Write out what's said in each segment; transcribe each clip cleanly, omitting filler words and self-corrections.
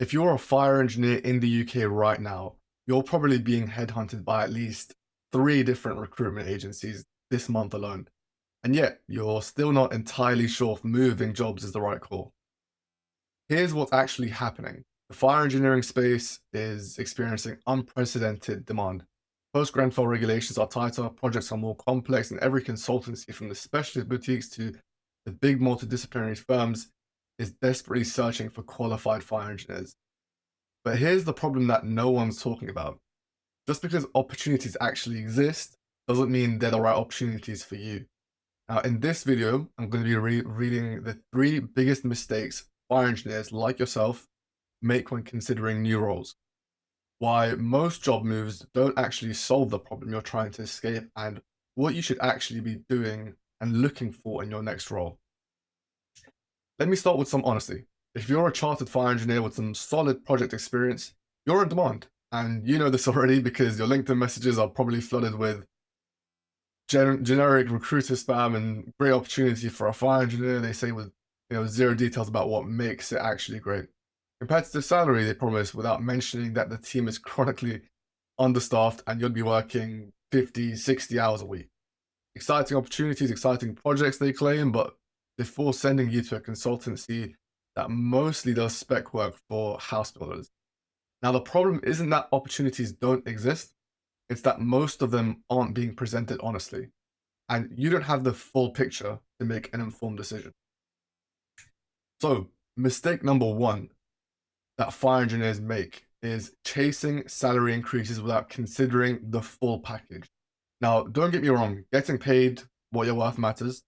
If you're a fire engineer in the UK right now, you're probably being headhunted by at least three different recruitment agencies this month alone. And yet, you're still not entirely sure if moving jobs is the right call. Here's what's actually happening. The fire engineering space is experiencing unprecedented demand. Post-Grenfell regulations are tighter, projects are more complex, and every consultancy from the specialist boutiques to the big multidisciplinary firms is desperately searching for qualified fire engineers. But here's the problem that no one's talking about. Just because opportunities actually exist doesn't mean they're the right opportunities for you. Now, in this video, I'm going to be reading the three biggest mistakes fire engineers like yourself make when considering new roles. Why most job moves don't actually solve the problem you're trying to escape, and what you should actually be doing and looking for in your next role. Let me start with some honesty. If you're a chartered fire engineer with some solid project experience, you're in demand. And you know this already because your LinkedIn messages are probably flooded with generic recruiter spam and great opportunity for a fire engineer. They say with zero details about what makes it actually great. Competitive salary they promise without mentioning that the team is chronically understaffed and you'll be working 50, 60 hours a week. Exciting opportunities, exciting projects they claim, but before sending you to a consultancy that mostly does spec work for house builders. Now, the problem isn't that opportunities don't exist, it's that most of them aren't being presented honestly, and you don't have the full picture to make an informed decision. So, mistake number one that fire engineers make is chasing salary increases without considering the full package. Now, don't get me wrong, getting paid what you're worth matters.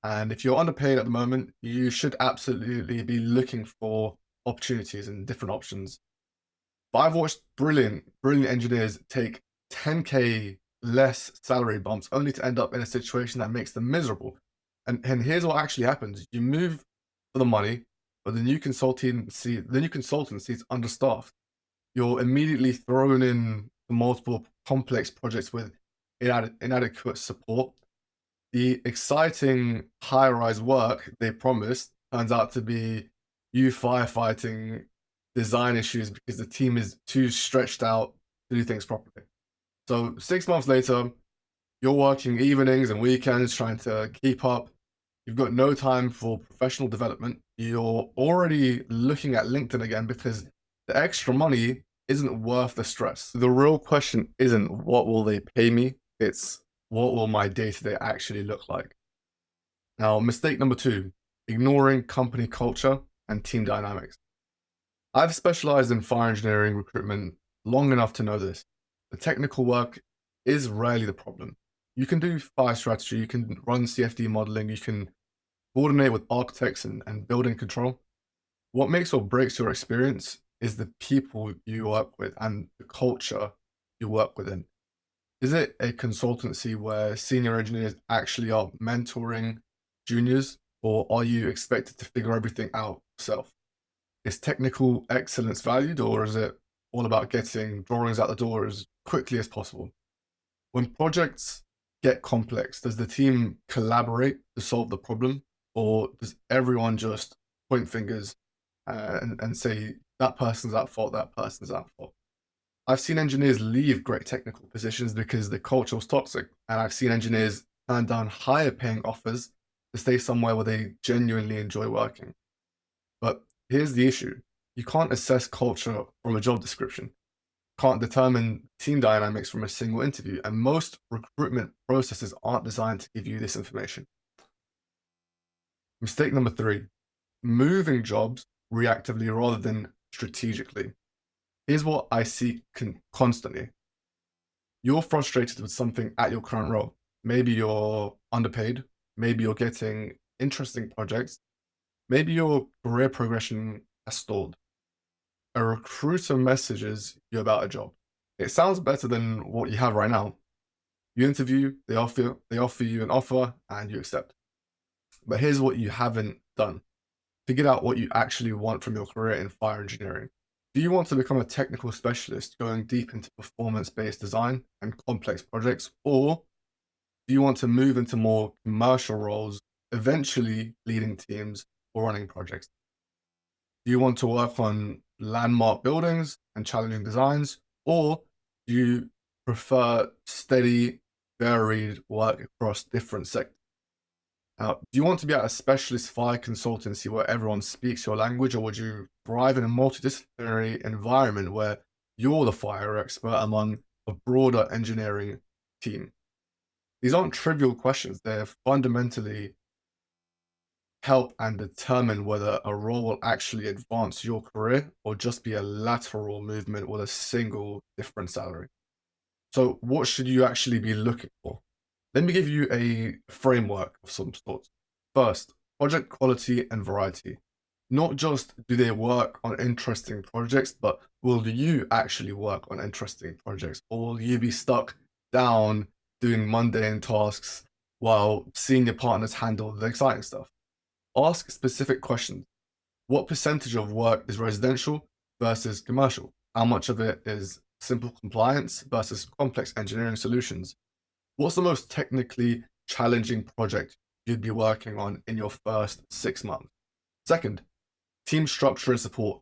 And if you're underpaid at the moment, you should absolutely be looking for opportunities and different options. But I've watched brilliant engineers take 10K less salary bumps only to end up in a situation that makes them miserable. And here's what actually happens. You move for the money, but the new consultancy is understaffed. You're immediately thrown in multiple complex projects with inadequate support. The exciting high-rise work they promised turns out to be you firefighting design issues because the team is too stretched out to do things properly. So 6 months later, you're working evenings and weekends trying to keep up. You've got no time for professional development. You're already looking at LinkedIn again because the extra money isn't worth the stress. The real question isn't what will they pay me? It's what will my day-to-day actually look like? Now, mistake number two, ignoring company culture and team dynamics. I've specialized in fire engineering recruitment long enough to know this. The technical work is rarely the problem. You can do fire strategy, you can run CFD modeling, you can coordinate with architects and building control. What makes or breaks your experience is the people you work with and the culture you work within. Is it a consultancy where senior engineers actually are mentoring juniors, or are you expected to figure everything out yourself? Is technical excellence valued, or is it all about getting drawings out the door as quickly as possible? When projects get complex, does the team collaborate to solve the problem, or does everyone just point fingers and say that person's at fault, that person's at fault? I've seen engineers leave great technical positions because the culture was toxic, and I've seen engineers turn down higher paying offers to stay somewhere where they genuinely enjoy working. But here's the issue. You can't assess culture from a job description, can't determine team dynamics from a single interview, and most recruitment processes aren't designed to give you this information. Mistake number three, moving jobs reactively rather than strategically. Here's what I see constantly. You're frustrated with something at your current role. Maybe you're underpaid. Maybe you're getting interesting projects. Maybe your career progression has stalled. A recruiter messages you about a job. It sounds better than what you have right now. You interview, they offer you an offer, and you accept. But here's what you haven't done. Figure out what you actually want from your career in fire engineering. Do you want to become a technical specialist going deep into performance-based design and complex projects, or do you want to move into more commercial roles, eventually leading teams or running projects? Do you want to work on landmark buildings and challenging designs, or do you prefer steady, varied work across different sectors? Now, do you want to be at a specialist fire consultancy where everyone speaks your language, or would you thrive in a multidisciplinary environment where you're the fire expert among a broader engineering team? These aren't trivial questions. They're fundamentally help and determine whether a role will actually advance your career or just be a lateral movement with a single different salary. So, what should you actually be looking for? Let me give you a framework of some sorts. First, project quality and variety. Not just do they work on interesting projects, but will you actually work on interesting projects? Or will you be stuck down doing mundane tasks while senior partners handle the exciting stuff? Ask specific questions. What percentage of work is residential versus commercial? How much of it is simple compliance versus complex engineering solutions? What's the most technically challenging project you'd be working on in your first 6 months? Second, team structure and support.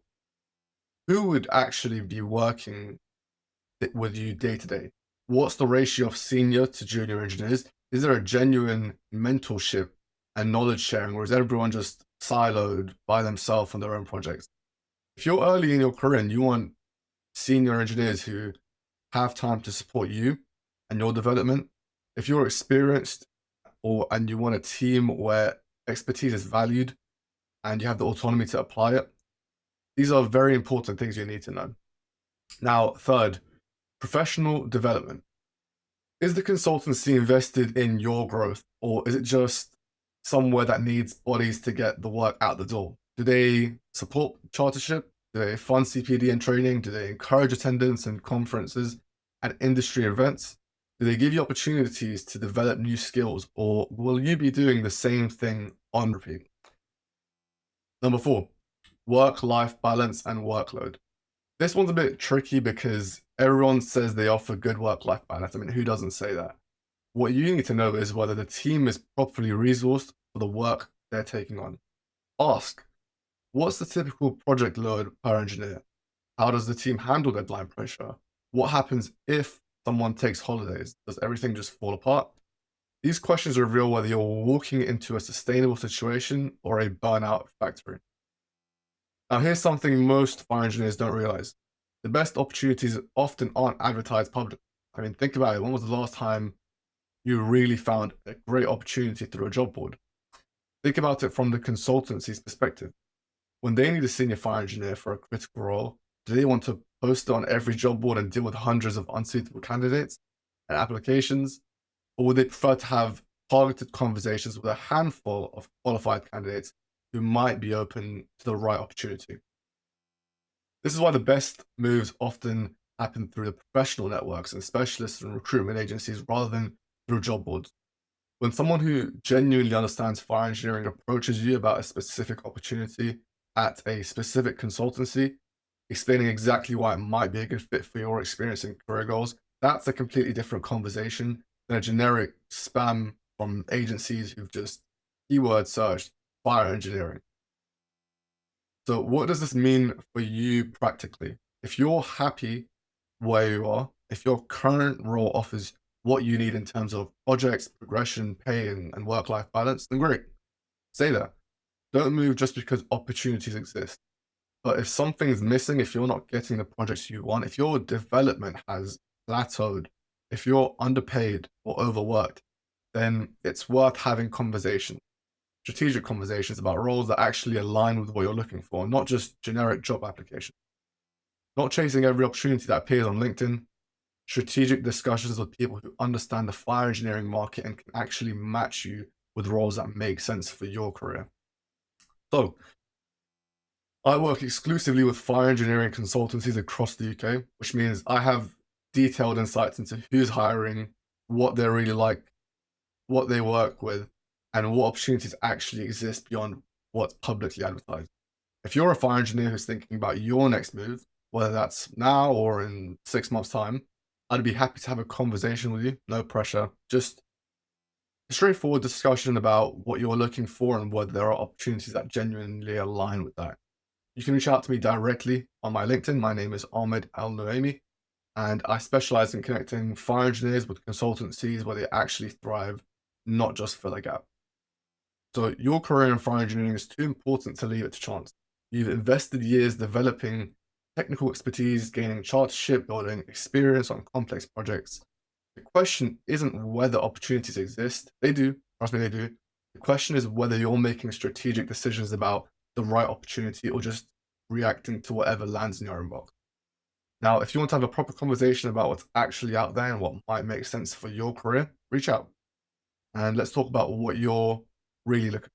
Who would actually be working with you day to day? What's the ratio of senior to junior engineers? Is there a genuine mentorship and knowledge sharing, or is everyone just siloed by themselves on their own projects? If you're early in your career and you want senior engineers who have time to support you and your development, if you're experienced and you want a team where expertise is valued and you have the autonomy to apply it, these are very important things you need to know. Now, third, professional development. Is the consultancy invested in your growth, or is it just somewhere that needs bodies to get the work out the door? Do they support chartership? Do they fund CPD and training? Do they encourage attendance and conferences and industry events? Do they give you opportunities to develop new skills, or will you be doing the same thing on repeat? Number four, work-life balance and workload. This one's a bit tricky because everyone says they offer good work-life balance. I mean, who doesn't say that? What you need to know is whether the team is properly resourced for the work they're taking on. Ask, what's the typical project load per engineer? How does the team handle deadline pressure? What happens if someone takes holidays? Does everything just fall apart? These questions reveal whether you're walking into a sustainable situation or a burnout factory. Now, here's something most fire engineers don't realize. The best opportunities often aren't advertised publicly. I mean, think about it. When was the last time you really found a great opportunity through a job board? Think about it from the consultancy's perspective. When they need a senior fire engineer for a critical role, do they want to post it on every job board and deal with hundreds of unsuitable candidates and applications? Or would they prefer to have targeted conversations with a handful of qualified candidates who might be open to the right opportunity? This is why the best moves often happen through the professional networks and specialists and recruitment agencies rather than through job boards. When someone who genuinely understands fire engineering approaches you about a specific opportunity at a specific consultancy, explaining exactly why it might be a good fit for your experience and career goals, that's a completely different conversation than a generic spam from agencies who've just keyword searched fire engineering. So, what does this mean for you practically? If you're happy where you are, if your current role offers what you need in terms of projects, progression, pay, and work life balance, then great. Say that. Don't move just because opportunities exist. But if something's missing, if you're not getting the projects you want, if your development has plateaued, if you're underpaid or overworked, then it's worth having conversations, strategic conversations about roles that actually align with what you're looking for, not just generic job applications. Not chasing every opportunity that appears on LinkedIn, strategic discussions with people who understand the fire engineering market and can actually match you with roles that make sense for your career. So, I work exclusively with fire engineering consultancies across the UK, which means I have detailed insights into who's hiring, what they're really like, what they work with, and what opportunities actually exist beyond what's publicly advertised. If you're a fire engineer who's thinking about your next move, whether that's now or in 6 months' time, I'd be happy to have a conversation with you. No pressure. Just a straightforward discussion about what you're looking for and whether there are opportunities that genuinely align with that. You can reach out to me directly on my LinkedIn. My name is Ahmed Al-Nuami, and I specialize in connecting fire engineers with consultancies where they actually thrive, not just fill a gap. So your career in fire engineering is too important to leave it to chance. You've invested years developing technical expertise, gaining chartership, building experience on complex projects. The question isn't whether opportunities exist. They do. Trust me, they do. The question is whether you're making strategic decisions about the right opportunity or just reacting to whatever lands in your inbox. Now, if you want to have a proper conversation about what's actually out there and what might make sense for your career, reach out and let's talk about what you're really looking